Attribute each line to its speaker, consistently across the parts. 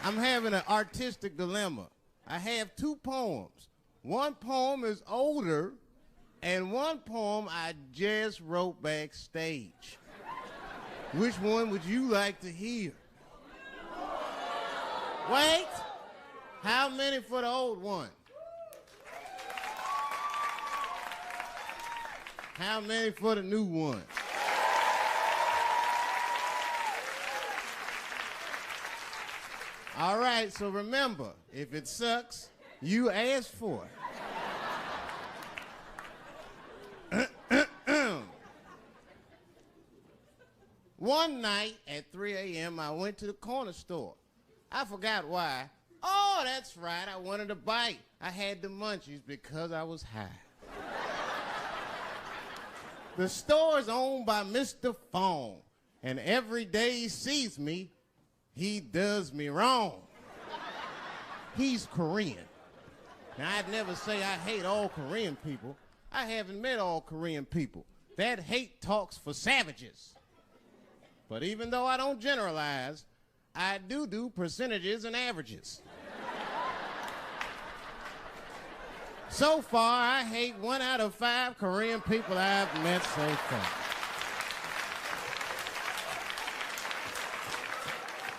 Speaker 1: I'm having an artistic dilemma. I have two poems. One poem is older, and one poem I just wrote backstage. Which one would you like to hear? Wait, how many for the old one? How many for the new one? All right, so remember, if it sucks, you ask for it. One night at 3 a.m., I went to the corner store. I forgot why. Oh, that's right, I wanted a bite. I had the munchies because I was high. The store is owned by Mr. Fong, and every day he sees me, he does me wrong. He's Korean. Now, I'd never say I hate all Korean people. I haven't met all Korean people. That hate talks for savages. But even though I don't generalize, I do percentages and averages. So far, I hate 1 out of 5 Korean people I've met so far.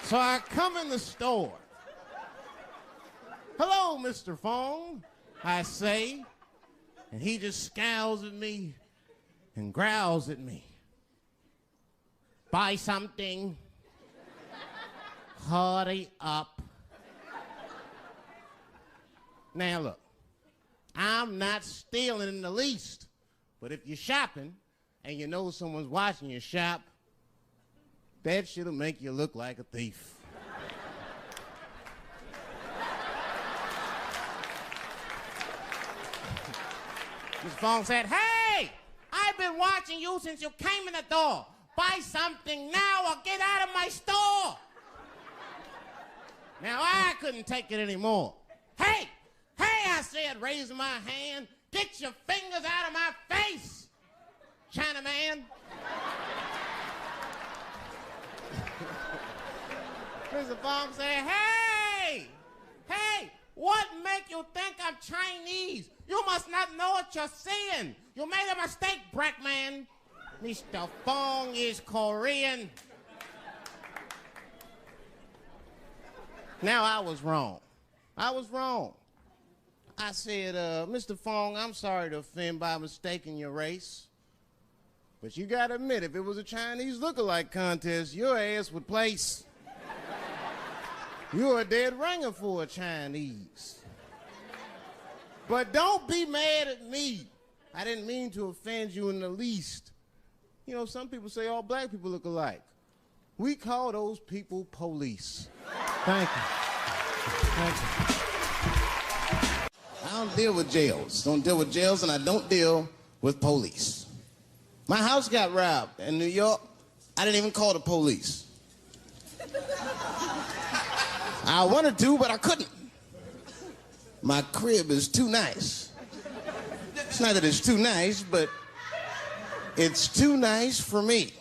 Speaker 1: So I come in the store. Hello, Mr. Fong, I say, and he just scowls at me and growls at me. Buy something. Hurry up. Now look, I'm not stealing in the least, but if you're shopping and you know someone's watching you shop, that shit'll make you look like a thief. Mr. Fong said, hey, I've been watching you since you came in the door. Buy something now or get out of my store. Now, I couldn't take it anymore. Hey, I said, raising my hand, get your fingers out of my face, Chinaman. Mr. Fong said, hey, what make you think I'm Chinese? You must not know what you're saying. You made a mistake, Brackman. Mr. Fong is Korean. Now, I was wrong. I said, Mr. Fong, I'm sorry to offend by mistaking your race. But you gotta admit, if it was a Chinese look-alike contest, your ass would place. You're a dead ringer for a Chinese. But don't be mad at me. I didn't mean to offend you in the least. You know, some people say all black people look alike. We call those people police. Thank you. Thank you. I don't deal with jails. And I don't deal with police. My house got robbed in New York. I didn't even call the police. I wanted to, but I couldn't. My crib is too nice. It's not that it's too nice, but it's too nice for me.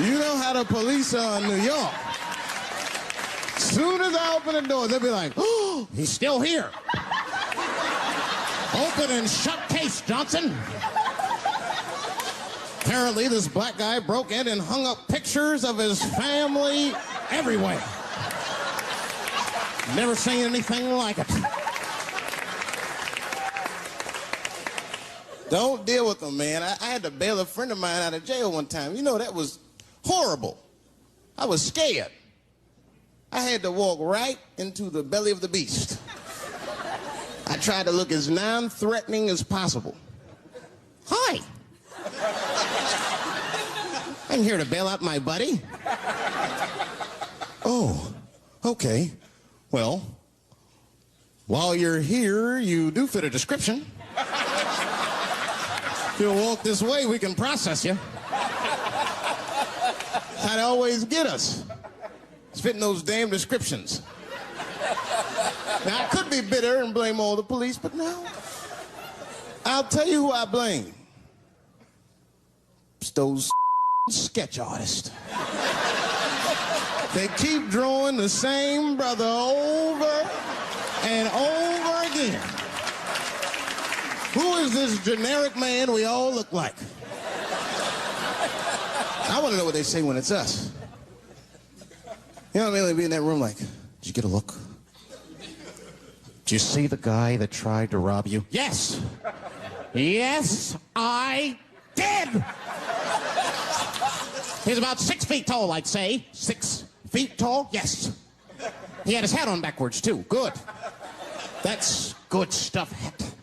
Speaker 1: You know how the police are in New York. Soon as I open the door, they'll be like, oh, he's still here. Open and shut case, Johnson. Apparently, this black guy broke in and hung up pictures of his family everywhere. Never seen anything like it. Don't deal with them, man. I had to bail a friend of mine out of jail one time. You know, that was horrible. I was scared. I had to walk right into the belly of the beast. I tried to look as non-threatening as possible. Hi. I'm here to bail out my buddy. Oh, okay. Well, while you're here, you do fit a description. If you'll walk this way, we can process you. That'd always get us. It's fitting those damn descriptions. Now, I could be bitter and blame all the police, but no. I'll tell you who I blame. It's those sketch artists. They keep drawing the same brother over and over again. Who is this generic man we all look like? I want to know what they say when it's us. You know what I mean? They'd be in that room like, did you get a look? Did you see the guy that tried to rob you? Yes. Yes, I did. He's about 6 feet tall, I'd say. 6 feet tall? Yes. He had his hat on backwards, too. Good. That's good stuff. Hat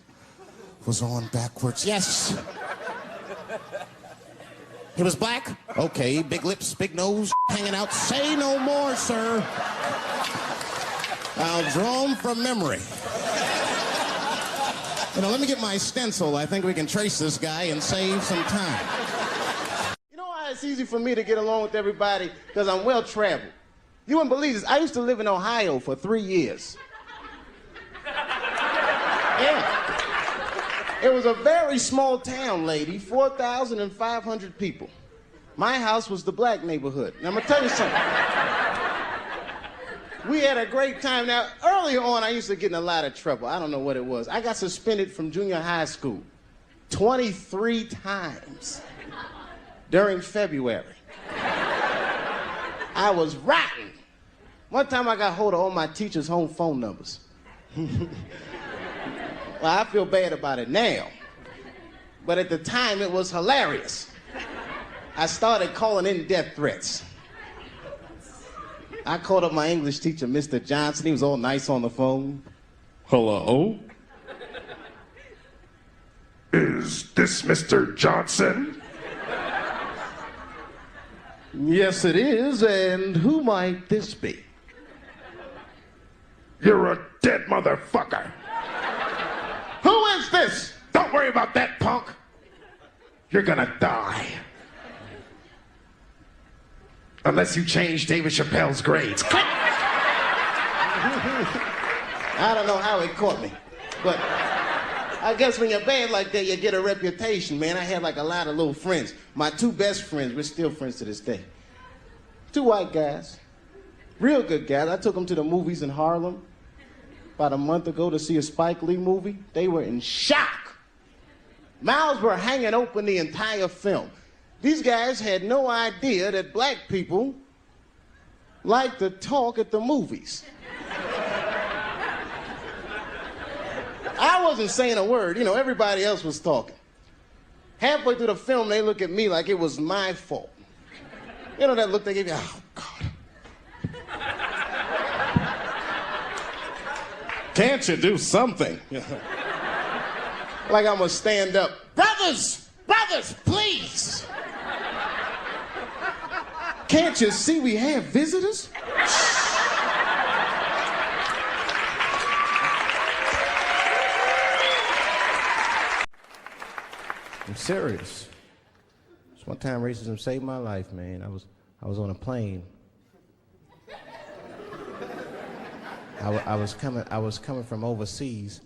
Speaker 1: was on backwards. Yes. He was black? Okay, big lips, big nose, hanging out. Say no more, sir. I'll draw him from memory. You know, let me get my stencil. I think we can trace this guy and save some time. You know why it's easy for me to get along with everybody? Because I'm well-traveled. You wouldn't believe this. I used to live in Ohio for 3 years. Yeah. It was a very small town, lady, 4,500 people. My house was the black neighborhood. Now, I'm going to tell you something. We had a great time. Now, earlier on, I used to get in a lot of trouble. I don't know what it was. I got suspended from junior high school 23 times during February. I was rotten. One time I got hold of all my teachers' home phone numbers. Well, I feel bad about it now. But at the time, it was hilarious. I started calling in death threats. I called up my English teacher, Mr. Johnson. He was all nice on the phone.
Speaker 2: Hello? Is this Mr. Johnson?
Speaker 1: Yes, it is. And who might this be?
Speaker 2: You're a dead motherfucker.
Speaker 1: Who is this?
Speaker 2: Don't worry about that, punk. You're gonna die. Unless you change David Chappelle's grades.
Speaker 1: I don't know how it caught me, but I guess when you're bad like that, you get a reputation, man. I had like a lot of little friends. My 2 best friends, we're still friends to this day. 2 white guys, real good guys. I took them to the movies in Harlem about a month ago to see a Spike Lee movie. They were in shock. Mouths were hanging open the entire film. These guys had no idea that black people like to talk at the movies. I wasn't saying a word. You know, everybody else was talking. Halfway through the film, they look at me like it was my fault. You know that look they give you? Oh, God. Can't you do something? Like I'm gonna stand up. Brothers, please. Can't you see we have visitors? I'm serious. This one time racism saved my life, man. I was on a plane. I was coming from overseas,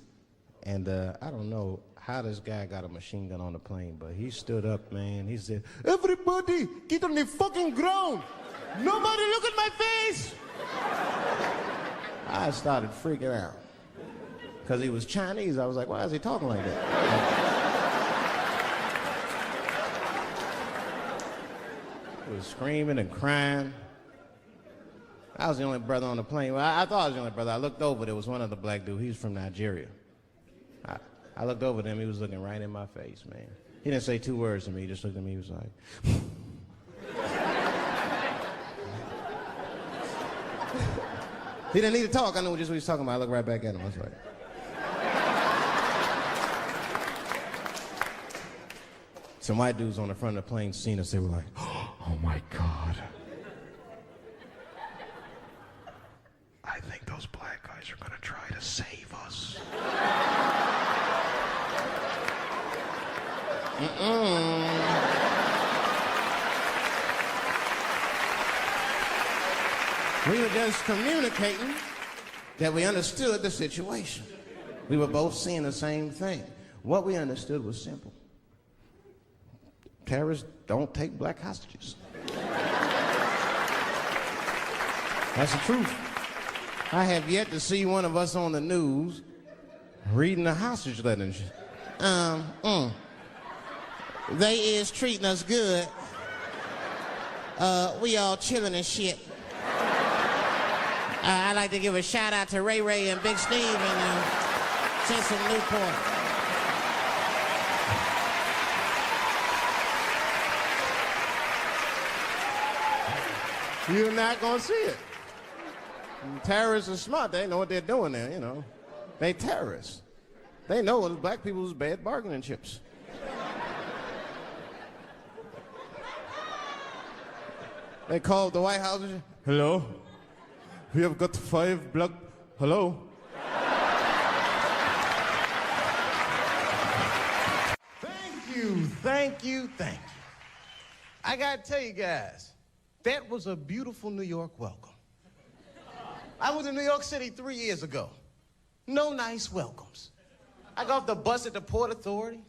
Speaker 1: and I don't know how this guy got a machine gun on the plane, but he stood up, man. He said, "Everybody, get on the fucking ground. Nobody look at my face." I started freaking out. Because he was Chinese. I was like, why is he talking like that? He was screaming and crying. I was the only brother on the plane. Well, I thought I was the only brother. I looked over. There was one other black dude. He was from Nigeria. I looked over at him. He was looking right in my face, man. He didn't say 2 words to me. He just looked at me. He was like... He didn't need to talk. I knew just what he was talking about. I looked right back at him. I was like... Some white dudes on the front of the plane seen us. They were like, oh, my God. I think those black guys are going to try to save us. We were just communicating that we understood the situation. We were both seeing the same thing. What we understood was simple. Terrorists don't take black hostages. That's the truth. I have yet to see one of us on the news reading a hostage letter and shit. They is treating us good. We all chilling and shit. I'd like to give a shout out to Ray Ray and Big Steve and Sense of Newport. You're not gonna see it. Terrorists are smart. They know what they're doing there, you know. They terrorists. They know it was black people's bad bargaining chips. They called the White House. Hello? We have got 5 black... Hello? Thank you, thank you, thank you. I gotta tell you guys, that was a beautiful New York welcome. I was in New York City 3 years ago. No nice welcomes. I got off the bus at the Port Authority.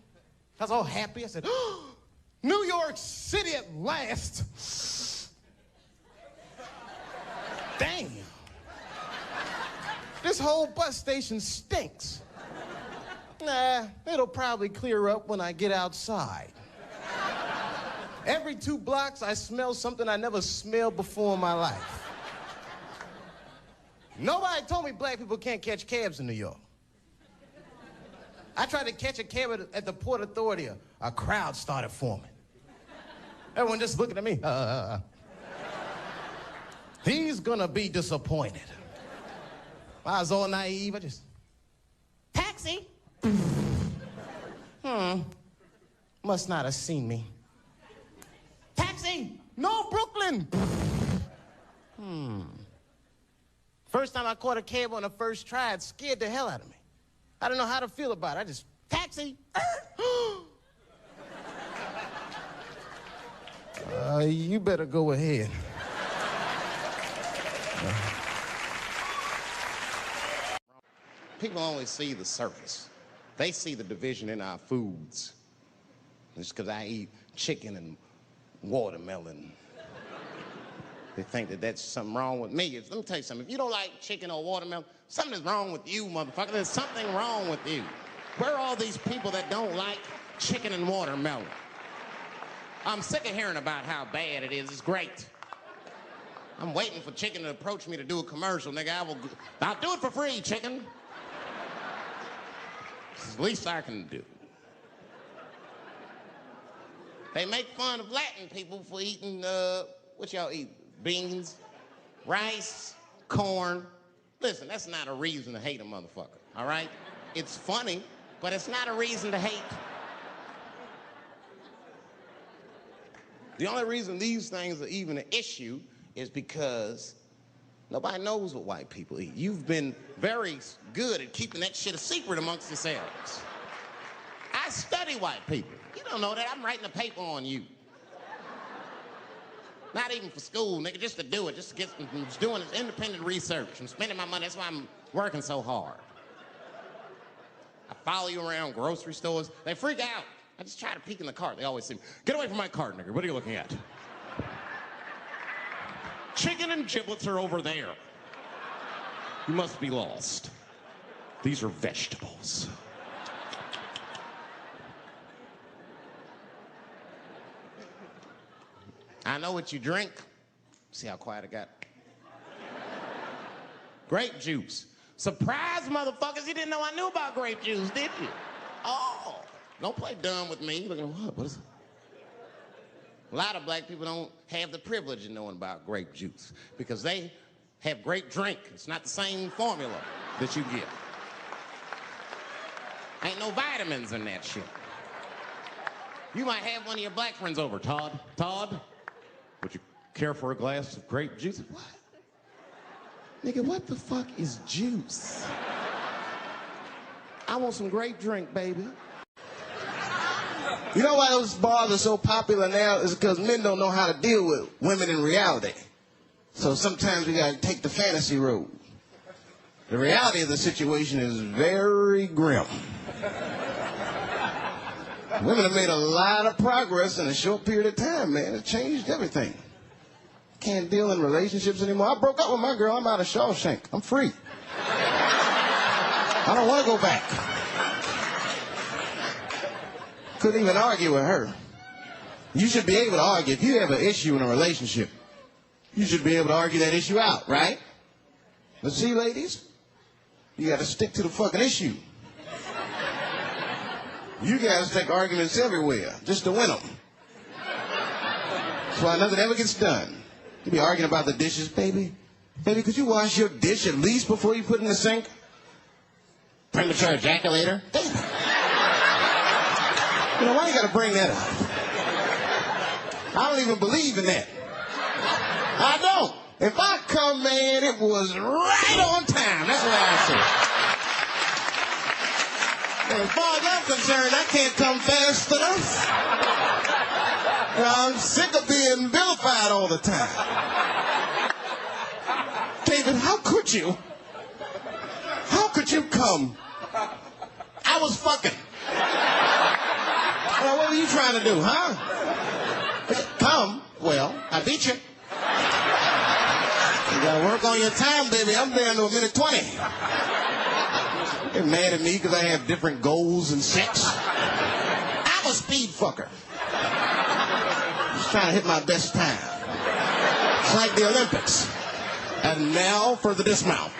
Speaker 1: I was all happy. I said, oh, New York City at last. Damn. This whole bus station stinks. Nah, it'll probably clear up when I get outside. Every 2 blocks, I smell something I never smelled before in my life. Nobody told me black people can't catch cabs in New York. I tried to catch a cab at the Port Authority. A crowd started forming. Everyone just looking at me. He's gonna be disappointed. I was all naive. I just, taxi. Must not have seen me. Taxi. No, Brooklyn. First time I caught a cab on the first try, it scared the hell out of me. I don't know how to feel about it. I just, taxi. You better go ahead. People only see the surface. They see the division in our foods. Just because I eat chicken and watermelon. They think that that's something wrong with me. Let me tell you something. If you don't like chicken or watermelon, something is wrong with you, motherfucker. There's something wrong with you. Where are all these people that don't like chicken and watermelon? I'm sick of hearing about how bad it is. It's great. I'm waiting for chicken to approach me to do a commercial, nigga. I'll do it for free, chicken. It's the least I can do. They make fun of Latin people for eating, what y'all eat? Beans, rice, corn. Listen, that's not a reason to hate a motherfucker, all right? It's funny, but it's not a reason to hate. The only reason these things are even an issue is because nobody knows what white people eat. You've been very good at keeping that shit a secret amongst yourselves. I study white people. You don't know that. I'm writing a paper on you. Not even for school, nigga, just to do it, just to get, I'm just doing this independent research. I'm spending my money, that's why I'm working so hard. I follow you around grocery stores. They freak out. I just try to peek in the cart. They always say, get away from my cart, nigga. What are you looking at? Chicken and giblets are over there. You must be lost. These are vegetables. I know what you drink. See how quiet I got? Grape juice. Surprise, motherfuckers. You didn't know I knew about grape juice, did you? Oh, don't play dumb with me. Look at what is it? A lot of black people don't have the privilege of knowing about grape juice because they have grape drink. It's not the same formula that you get. Ain't no vitamins in that shit. You might have one of your black friends over, Todd. Todd, would you care for a glass of grape juice? What? Nigga, what the fuck is juice? I want some grape drink, baby. You know why those bars are so popular now is because men don't know how to deal with women in reality. So sometimes we gotta take the fantasy road. The reality of the situation is very grim. Women have made a lot of progress in a short period of time, man. It changed everything.
Speaker 3: can't deal in relationships anymore. I broke up with my girl. I'm out of Shawshank. I'm free. I don't want to go back. Couldn't even argue with her. You should be able to argue. If you have an issue in a relationship, you should be able to argue that issue out, right? But see, ladies, you got to stick to the fucking issue. You guys take arguments everywhere just to win them. That's why nothing ever gets done. You be arguing about the dishes, baby. Baby, could you wash your dish at least before you put it in the sink? Premature ejaculator? You know, why you gotta bring that up? I don't even believe in that. I don't. If I come, man, it was right on time. That's what I say. And as far as I'm concerned, I can't come fast enough. I'm sick of being vilified all the time. David, how could you? How could you come? I was fucking. Well, what were you trying to do, huh? Come. Well, I beat you. You gotta work on your time, baby. I'm down to a minute 20. They're mad at me because I have different goals and sex. I'm a speed fucker. Just trying to hit my best time. It's like the Olympics. And now for the dismount.